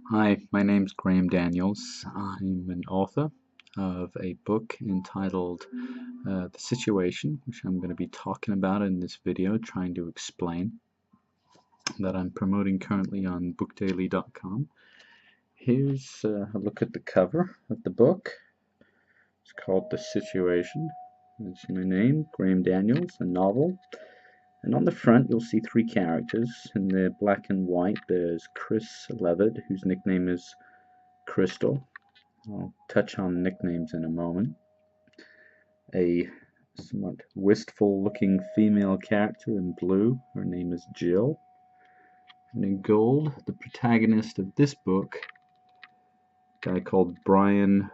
Hi, my name's Graeme Daniels. I'm an author of a book entitled The Situation, which I'm going to be talking about in this video, trying to explain, that I'm promoting currently on bookdaily.com. Here's a look at the cover of the book. It's called The Situation. It's my name, Graeme Daniels, a novel. And on the front, you'll see three characters. In the black and white, there's Chris Levitt, whose nickname is Crystal. I'll touch on nicknames in a moment. A somewhat wistful-looking female character in blue. Her name is Jill. And in gold, the protagonist of this book, a guy called Brian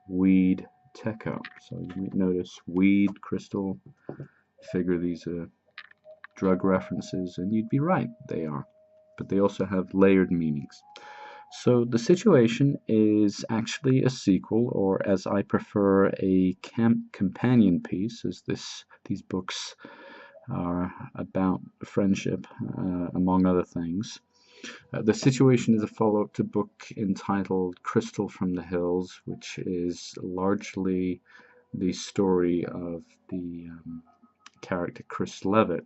Weed Tecco. So you might notice weed, crystal. Figure these are drug references, and you'd be right, they are. But they also have layered meanings. So The Situation is actually a sequel, or as I prefer, a companion piece, as these books are about friendship, among other things. The Situation is a follow-up to a book entitled Crystal from the Hills, which is largely the story of the character Chris Levitt.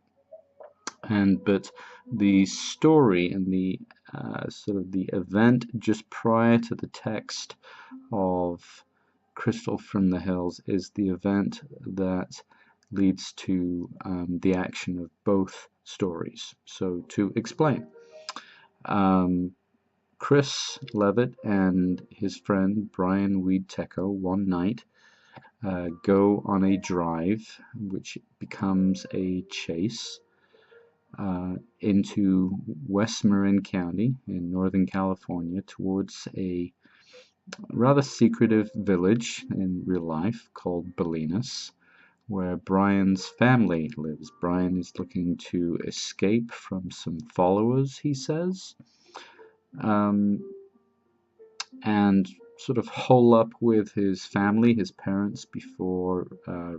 But the story and the sort of the event just prior to the text of Crystal from the Hills is the event that leads to the action of both stories. So to explain, um, Chris Levitt and his friend Brian Weed Tecco one night go on a drive, which becomes a chase into West Marin County in Northern California towards a rather secretive village in real life called Bolinas, where Brian's family lives. Brian is looking to escape from some followers, he says, um, and sort of hole up with his family, his parents, before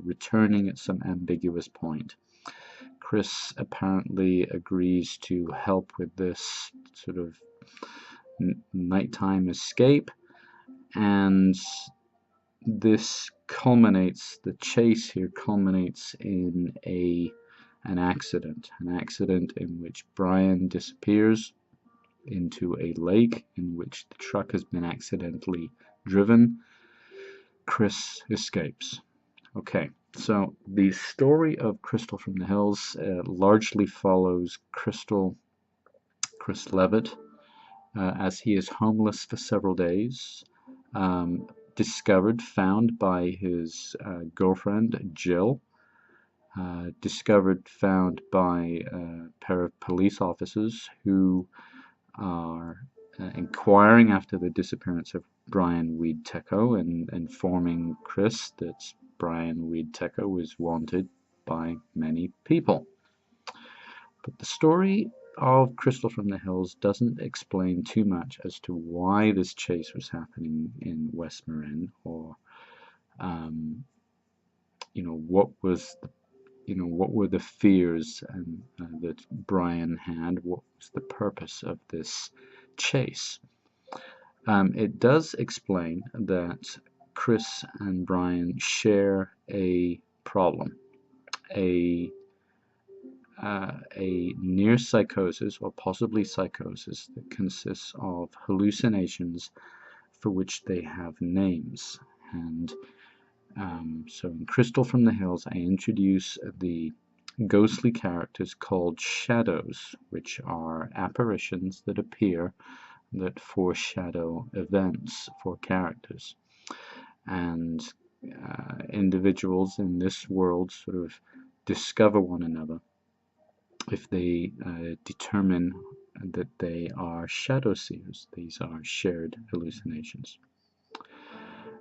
returning at some ambiguous point. Chris apparently agrees to help with this sort of nighttime escape, and the chase here culminates in an accident in which Brian disappears into a lake in which the truck has been accidentally driven. Chris escapes. Okay, so the story of Crystal from the Hills largely follows Chris Levitt, as he is homeless for several days, um, found by his girlfriend Jill, found by a pair of police officers who are inquiring after the disappearance of Brian Weed Tecco and informing Chris that Brian Weed Tecco is wanted by many people. But the story of Crystal from the Hills doesn't explain too much as to why this chase was happening in West Marin, or um, what was what were the fears that Brian had. What was the purpose of this chase? It does explain that Chris and Brian share a problem, a near psychosis or possibly psychosis that consists of hallucinations for which they have names. And so in Crystal from the Hills, I introduce the ghostly characters called shadows, which are apparitions that appear that foreshadow events for characters. And individuals in this world sort of discover one another if they determine that they are shadow seers. These are shared hallucinations.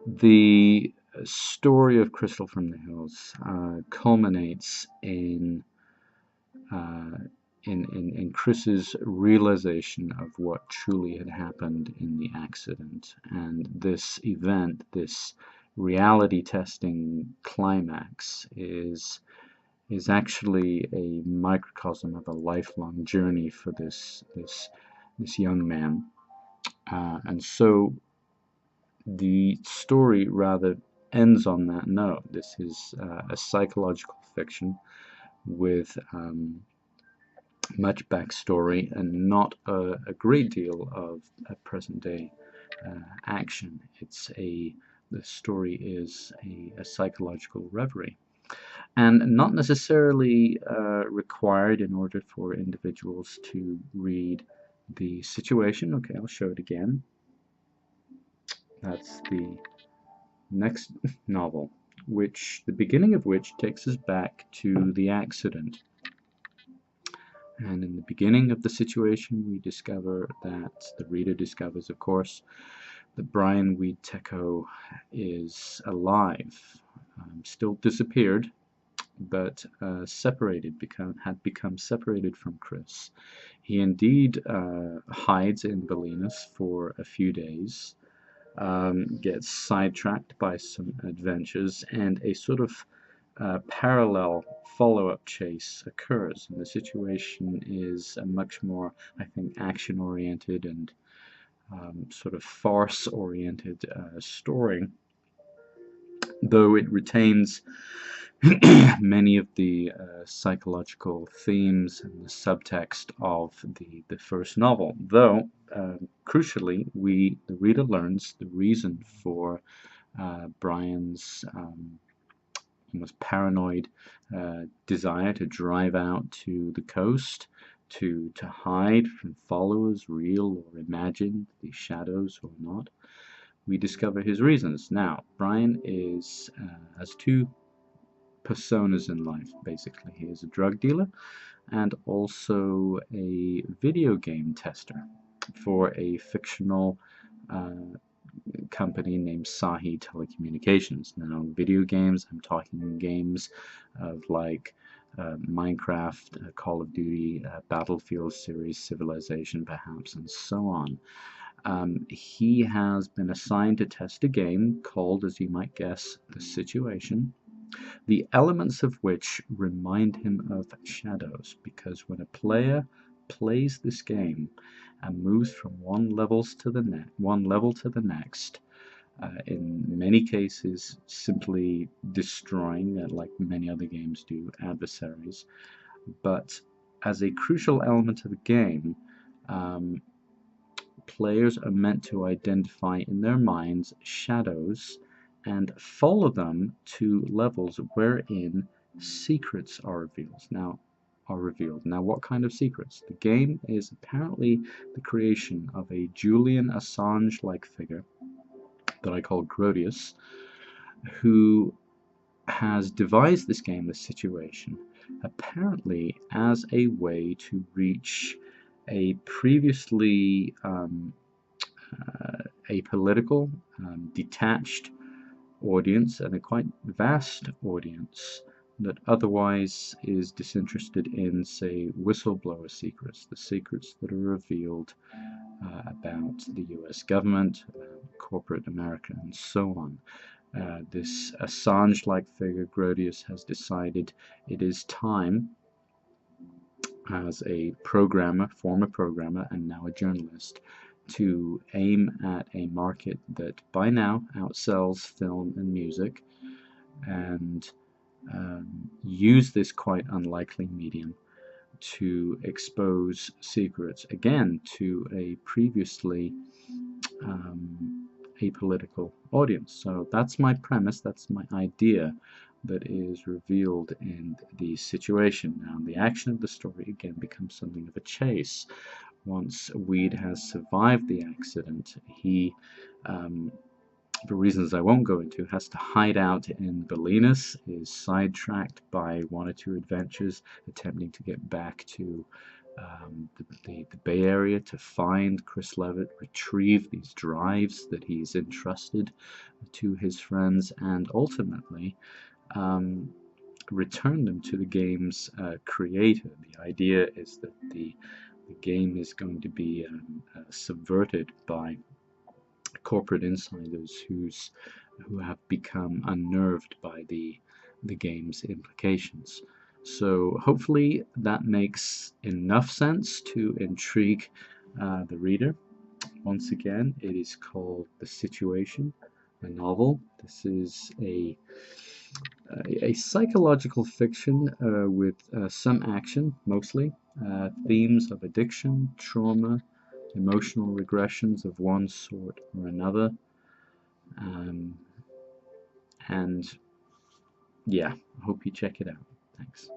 The story of Crystal from the Hills culminates uh, in Chris's realization of what truly had happened in the accident. And this event, this reality testing climax, is actually a microcosm of a lifelong journey for this young man. And so the story rather ends on that note. This is a psychological fiction with much backstory and not a great deal of present day action. The story is a psychological reverie, and not necessarily required in order for individuals to read the situation. Okay, I'll show it again. That's the next novel, the beginning of which takes us back to the accident. And in the beginning of the situation, we discover that the reader discovers, of course, that Brian Weed-Tecco is alive, still disappeared, but had become separated from Chris. He indeed hides in Bolinas for a few days, gets sidetracked by some adventures, and a sort of parallel follow-up chase occurs, and the situation is a much more, I think, action-oriented and sort of farce-oriented story, though it retains many of the psychological themes and the subtext of the first novel, though crucially the reader learns the reason for Brian's almost paranoid desire to drive out to the coast to hide from followers, real or imagined, the shadows or not. We discover his reasons. Now, Brian has two personas in life, basically. He is a drug dealer and also a video game tester for a fictional company named Sahi Telecommunications. Now, video games, I'm talking games of like Minecraft, Call of Duty, Battlefield series, Civilization perhaps, and so on. He has been assigned to test a game called, as you might guess, The Situation, the elements of which remind him of shadows, because when a player plays this game and moves from one level to the next, in many cases simply destroying, like many other games do, adversaries, but as a crucial element of the game, players are meant to identify in their minds shadows and follow them to levels wherein secrets are revealed. Now, what kind of secrets? The game is apparently the creation of a Julian Assange-like figure that I call Grodius, who has devised this game, The Situation, apparently as a way to reach a previously apolitical, detached audience, and a quite vast audience that otherwise is disinterested in, say, whistleblower secrets, the secrets that are revealed about the US government, corporate America, and so on. This Assange-like figure, Grodius, has decided it is time, as a former programmer, and now a journalist, to aim at a market that by now outsells film and music, and use this quite unlikely medium to expose secrets, again, to a previously apolitical audience. So that's my premise, that's my idea that is revealed in the situation. Now, the action of the story again becomes something of a chase. Once Weed has survived the accident, he, for reasons I won't go into, has to hide out in Bolinas, is sidetracked by one or two adventures, attempting to get back to the Bay Area to find Chris Levitt, retrieve these drives that he's entrusted to his friends, and ultimately return them to the game's creator. The idea is that the game is going to be subverted by corporate insiders who have become unnerved by the game's implications. So hopefully that makes enough sense to intrigue the reader. Once again, it is called The Situation, a novel. This is a psychological fiction with some action, mostly, themes of addiction, trauma, emotional regressions of one sort or another, um, and yeah, I hope you check it out. Thanks.